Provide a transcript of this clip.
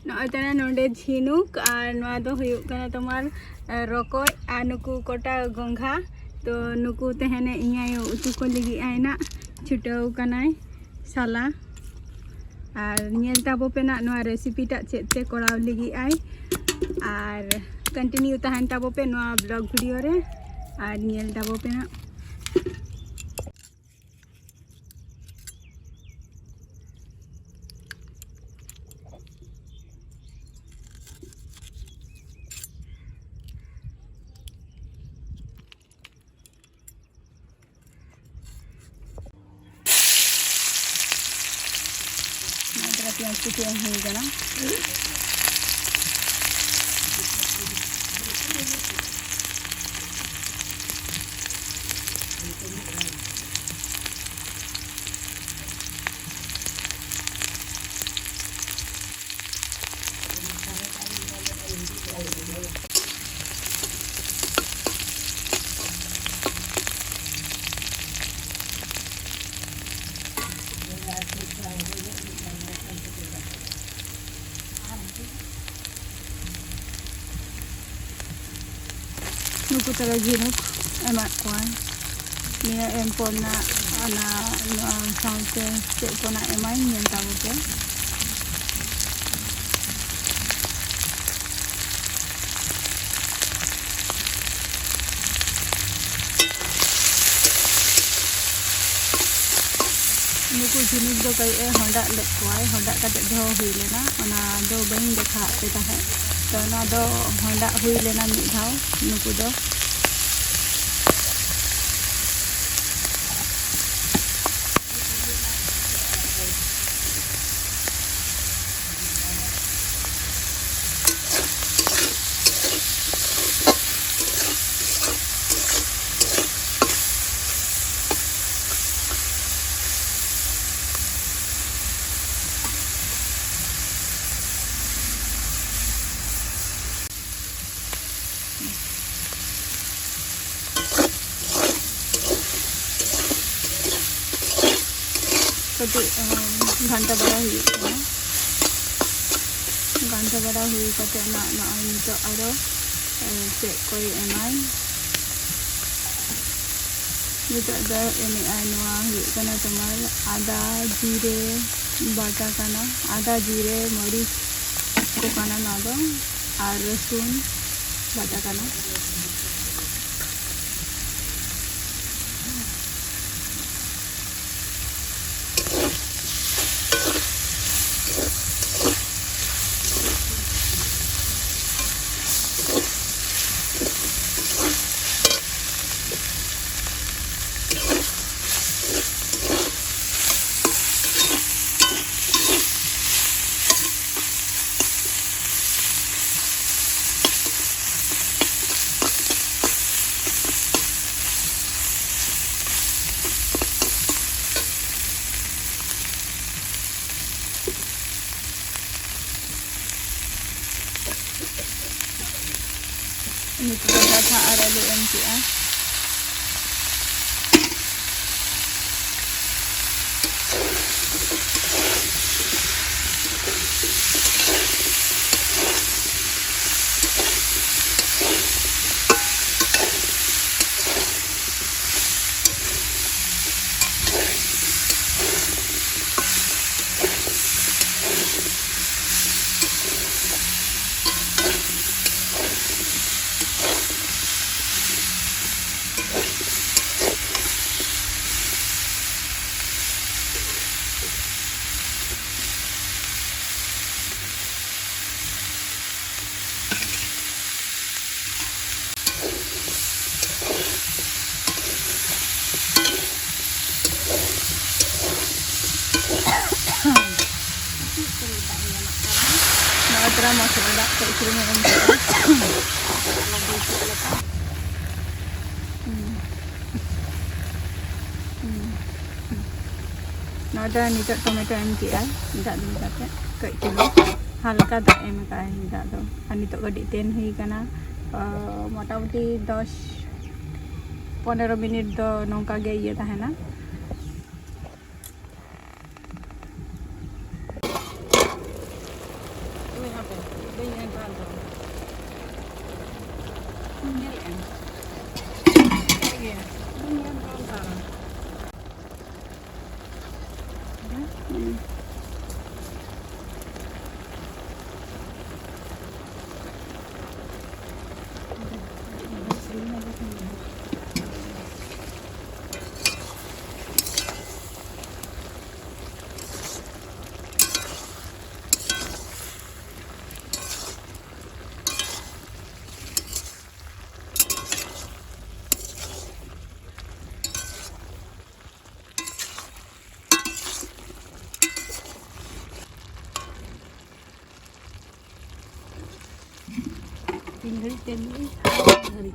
नॉय तना नोंडे झिनुक और नोआ दो हुयुक कना तोमार रकोय आ नुकु कोटा गोंघा तो नुकु तहने इयाय उतु को लगी आइना छुटाव कनाय साला और नियल ताबो पे ना नोआ रेसिपी टा चेत ते कोराव लगी आय और कंटिन्यू तहन ताबो पे नोआ ब्लॉग वीडियो रे और नियल ताबो पे ना प्याज को क्या होगा ना नुकु तरा झिनुक एमा कोय निया एम पोना ana साउंड से कोना एमाय नियन ताबो पे नुकु झिनुक दो कई होंडा ले कोय होंडा कते दो हुई लेना ओना दो बहिन देखा पे ताहे तो ना दो होंडा हुई लेना मिद धाव नुकु दो घंटा बड़ा हुई घंटा बड़ा हुई कते ना ना नितो आरो से कोई एमाय नितो द एने आनवा हुई कना तमार आदा जीरे बाटा कना आदा जीरे मरीच को कना ना दो और रसुन बाटा कना ini kita dah ada di MCA Nah, masuk ada kayak kirinya Nada nitak tomato MTI, nitak dulu kata kayak kilo, halka tak MTI nitak tu. Nitak kau diten hui kana, motamoti 10-15 minit do nongka gaya iya tahena. hape dengan rantau ini kan iya dengan rantau tinggal ini hari